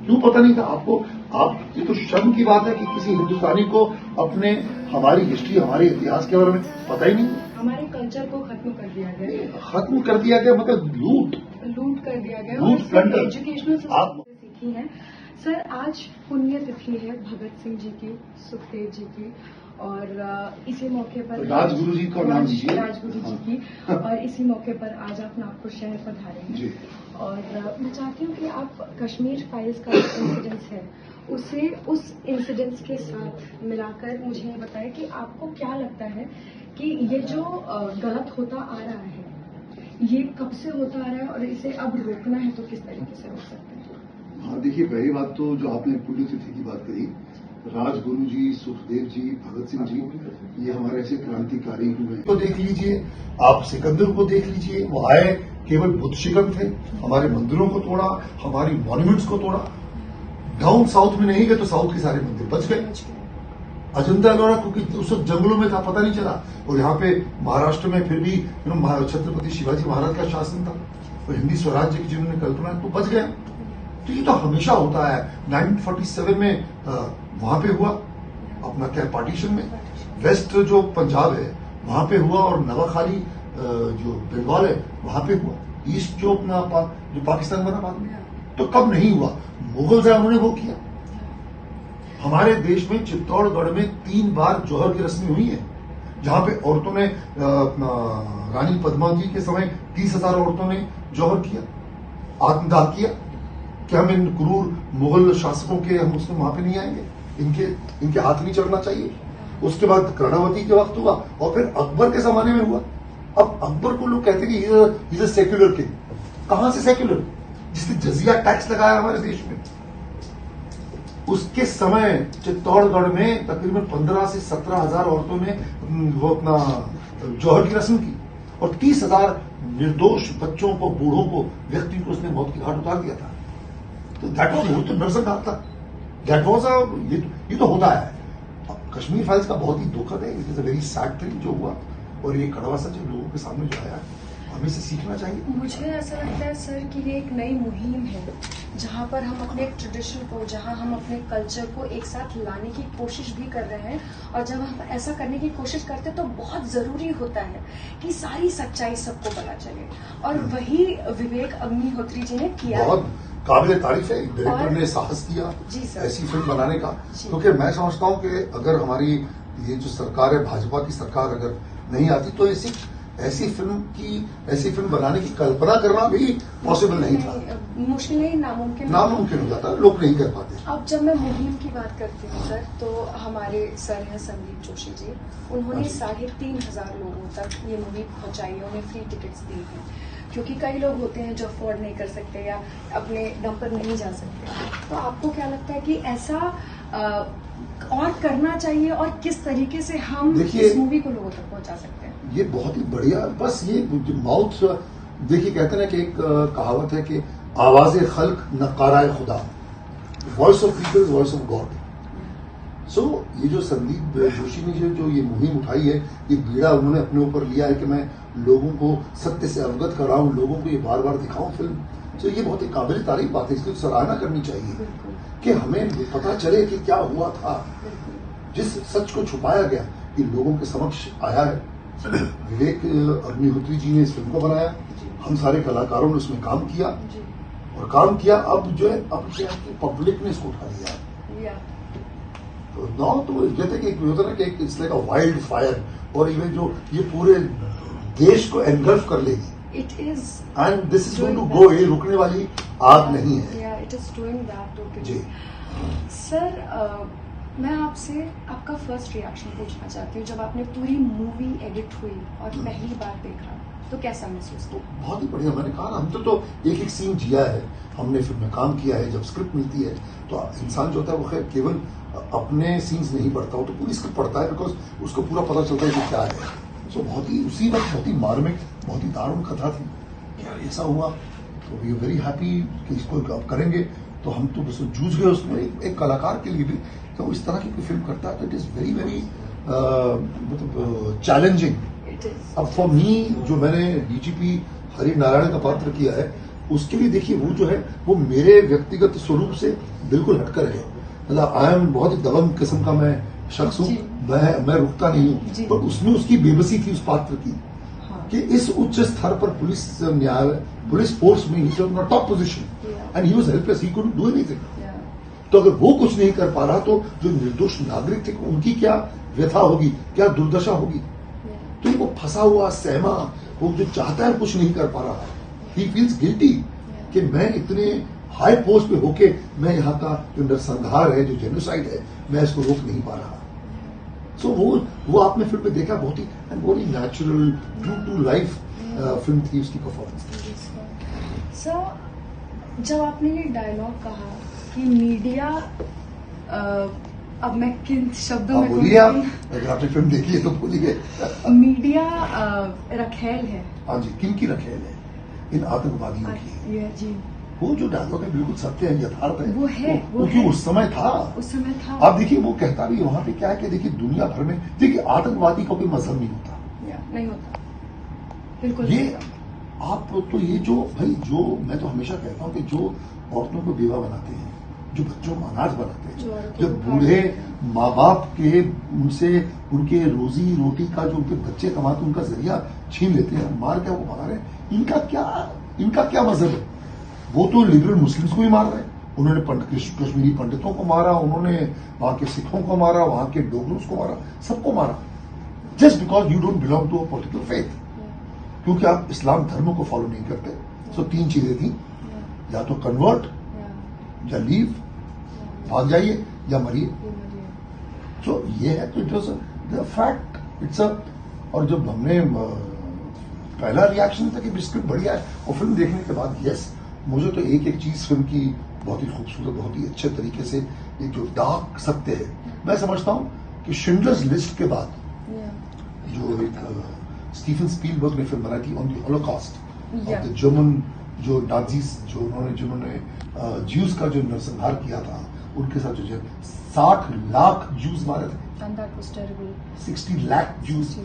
क्यों पता नहीं था आपको? आप ये तो शर्म की बात है कि किसी हिंदुस्तानी को अपने हमारी हिस्ट्री, हमारे इतिहास के बारे में पता ही नहीं। हमारे कल्चर को खत्म कर दिया गया। खत्म कर दिया गया मतलब लूट कर दिया गया। लूट प्लंडर। एजुकेशनल आप सीखी है सर। आज पुण्यतिथि है भगत सिंह जी की, सुखदेव जी की, और इसी मौके पर राजगुरु जी का नाम लीजिए, राजगुरु जी की। और इसी मौके पर आज आप नागपुर शहर पधारे हैं। और मैं चाहती हूँ कि आप कश्मीर फाइल्स का इंसिडेंस है उसे उस इंसिडेंस के साथ मिलाकर मुझे ये बताएं कि आपको क्या लगता है कि ये जो गलत होता आ रहा है ये कब से होता आ रहा है और इसे अब रोकना है तो किस तरीके से रोक सकते हैं? हाँ देखिए, पहली बात तो जो आपने पुण्यतिथि की बात करी, राजगुरु जी, सुखदेव जी, भगत सिंह जी, ये हमारे ऐसे क्रांतिकारी हुए तो देख लीजिए, आप सिकंदर को देख लीजिए, वो आए केवल बुद्ध शिकन थे, हमारे मंदिरों को तोड़ा, हमारी मॉन्यूमेंट्स को तोड़ा। डाउन साउथ में नहीं गए तो साउथ के सारे मंदिर बच गए। अजंता एलोरा क्योंकि उस वक्त जंगलों में था, पता नहीं चला। और यहाँ पे महाराष्ट्र में फिर भी छत्रपति शिवाजी महाराज का शासन था, और हिंदी स्वराज्य की जिन्होंने कल्पना तो बच गए। तो ये तो हमेशा होता है। 1947 में वहां पे हुआ अपना क्या पार्टीशन में, वेस्ट जो पंजाब है वहां पे हुआ, और नवाखाली जो बंगाल है वहां पे हुआ, ईस्ट जो अपना जो पाकिस्तान बना बाद में। तो कब नहीं हुआ? मुगल से उन्होंने वो किया। हमारे देश में चित्तौड़गढ़ में 3 बार जौहर की रस्में हुई है, जहां पे औरतों ने रानी पद्मावती के समय 30,000 औरतों ने जौहर किया, आत्मदाह किया। क्या हम इन क्रूर मुगल शासकों के हम उसमें वहां पे नहीं आएंगे? इनके हाथ नहीं चढ़ना चाहिए। उसके बाद कर्णावती के वक्त हुआ, और फिर अकबर के जमाने में हुआ। अब अकबर को लोग कहते हैं कि इज अ सेक्युलर किंग। कहां से सेक्युलर? जिसने जजिया टैक्स लगाया हमारे देश में। उसके समय चित्तौड़गढ़ में तकरीबन 15 से 17,000 औरतों ने वो अपना जौहर की रस्म की, और 30,000 निर्दोष बच्चों को, बूढ़ों को, व्यक्ति को उसने मौत की घाट उतार दिया था। तो दैट वॉज तो नरसंहार था। दैट वॉज ये तो होता है। कश्मीर फाइल्स का बहुत ही दुखद है, it is a very sad thing जो हुआ, और ये कड़वा सच लोगों के सामने जो आया, हमें से सीखना चाहिए। मुझे ऐसा लगता है सर कि ये एक नई मुहिम है जहां पर हम अपने ट्रेडिशन को, जहां हम अपने कल्चर को एक साथ लाने की कोशिश भी कर रहे हैं। और जब हम ऐसा करने की कोशिश करते हैं तो बहुत जरूरी होता है कि सारी सच्चाई सबको पता चले, और वही विवेक अग्निहोत्री जी ने किया। बहुत काबिल तारीफ है, डायरेक्टर ने साहस किया ऐसी फिल्म बनाने का। क्योंकि मैं समझता हूं कि अगर हमारी ये जो सरकार है, भाजपा की सरकार अगर नहीं आती तो ऐसी फिल्म बनाने की कल्पना करना भी पॉसिबल नहीं था। मुश्किल नहीं, नामुमकिन हो जाता, लोग नहीं कर पाते। अब जब मैं मुहिम की बात करती हूँ सर, तो हमारे सर हैं संदीप जोशी जी, उन्होंने 3,500 लोगों तक ये मुहिम पहुंचाई है, उन्हें फ्री टिकट्स दी हैं। क्योंकि कई लोग होते हैं जो अफोर्ड नहीं कर सकते या अपने दम पर नहीं जा सकते। तो आपको क्या लगता है कि ऐसा और करना चाहिए, और किस तरीके से हम इस मूवी को लोगों तक पहुंचा सकते हैं? ये बहुत ही बढ़िया, बस ये माउथ देखिए, कहते हैं कि एक कहावत है कि आवाज़े खल्क नकाराए खुदा, voice of people, voice of God. So ये जो संदीप जोशी ने जो ये मुहिम उठाई है, ये बीड़ा उन्होंने अपने ऊपर लिया है कि मैं लोगों को सत्य से अवगत कराऊं, लोगों को ये बार बार दिखाऊं फिल्म। तो ये बहुत ही काबिल तारीफ बात है, इसकी सराहना करनी चाहिए कि हमें पता चले कि क्या हुआ था। जिस सच को छुपाया गया ये लोगों के समक्ष आया है। विवेक अग्निहोत्री जी ने इस फिल्म को बनाया, हम सारे कलाकारों ने उसमें काम किया, और काम किया। अब जो है अब क्या है कि पब्लिक ने इसको उठा लिया। तो ना तो कहते कि होता ना कि it's like a wild fire, और इवन जो ये पूरे देश को एनगल्फ कर लेगी। It is and this is going to go, ये रुकने वाली आग नहीं है। इट इज डूइंग दैट जी। सर, मैं आपसे आपका फर्स्ट रिएक्शन पूछना चाहती हूँ। जब आपने पूरी मूवी एडिट हुई और पहली बार देखा तो कैसा महसूस किया? बहुत ही बढ़िया। मैंने कहा हम तो एक सीन जिया है, हमने फिल्म में काम किया है। जब स्क्रिप्ट मिलती है तो इंसान जो होता है वो खैर केवल अपने सीन्स नहीं पढ़ता, वो तो पूरी स्क्रिप्ट पढ़ता है, बिकॉज उसको पूरा पता चलता है कि क्या है। सो बहुत ही उसी वक्त बहुत ही मार्मिक, बहुत ही दारुण कथा थी। यार ऐसा हुआ तो वी आर वेरी हैप्पी कि इसको अब करेंगे। तो हम तो बस जूझ गए उसमें। एक कलाकार के लिए भी तो इस तरह की कोई फिल्म करता है तो इट इज वेरी वेरी मतलब चैलेंजिंग। अब फॉर मी, जो मैंने डीजीपी हरि नारायण का पात्र किया है, उसके लिए देखिए वो जो है वो मेरे व्यक्तिगत स्वरूप से बिल्कुल हटकर है। मतलब आई एम बहुत ही दबंग किस्म का मैं शख्स हूँ, जी। मैं रुकता नहीं जी। हूँ। पर उसमें उसकी बेबसी थी उस पात्र की हाँ। कि इस उच्च स्तर पर पुलिस फोर्स में ही top position and he was helpless, he couldn't do anything. तो अगर वो कुछ नहीं कर पा रहा तो जो निर्दोष नागरिक थे उनकी क्या व्यथा होगी, क्या दुर्दशा होगी। तो वो फंसा हुआ सहमा, वो जो चाहता है कुछ नहीं कर पा रहा, ही फील्स गिल्टी कि मैं इतने हाई पोस्ट पे होके मैं यहाँ का जो नरसंहार है, जो जेनोसाइड है, मैं इसको रोक नहीं पा रहा। सो वो आपने फिल्म में देखा, बहुत ही natural true to life film थी उसकी परफॉर्मेंस। सर, जब आपने ये डायलॉग कहा कि मीडिया, अब मैं किन शब्दों में बोलिए आप, अगर आपने फिल्म देखी है तो बोलिए। मीडिया रखेल है। हाँ जी, किन की रखेल है? इन आतंकवादियों की। ये जी, वो जो डायलॉग है बिल्कुल सत्य है, यथार्थ है। वो है, वो क्योंकि है। उस समय था। उस समय था। आप देखिए वो कहता भी वहां पे क्या है कि देखिए दुनिया भर में देखिए आतंकवादी का कोई मजहब नहीं होता। नहीं होता, बिल्कुल ये नहीं होता। आप तो ये जो भाई जो मैं तो हमेशा कहता हूँ कि जो औरतों को बेवा बनाते हैं, जो बच्चों को अनाज बनाते जो हैं, औरतों जब को बूढ़े काट माँ बाप के उनसे उनके रोजी रोटी का जो उनके बच्चे कमाते उनका जरिया छीन लेते हैं, मार के वो मार रहे हैं, इनका क्या मजहब है? वो तो लिबरल मुस्लिम्स को ही मार रहे हैं। उन्होंने कश्मीरी पंडितों को मारा, उन्होंने वहां के सिखों को मारा, वहां के डोगरों को मारा, सबको मारा, just because you don't belong to a particular faith, क्योंकि आप इस्लाम धर्म को फॉलो नहीं करते। सो 3 चीजें थी, या तो कन्वर्ट, या लीव, भाग जाइए, या मरिए। सो ये है, तो it was the fact, it's a. और जब हमने पहला रिएक्शन था कि बिस्किट बढ़िया है, और फिल्म देखने के बाद यस, मुझे तो एक एक चीज फिल्म की बहुत ही खूबसूरत, बहुत ही अच्छे तरीके से एक जो डार्क सत्य है, मैं समझता हूं कि शिंडलर्स लिस्ट के बाद जो एक स्टीफन स्पीलबर्ग ने फिल्म बनाई थी on the Holocaust of the German, जो नाजीज, जिन्होंने ज्यूज का जो नरसंहार किया था, उनके साथ जो 60 लाख ज्यूज मारे थे, 60 लाख ज्यूज।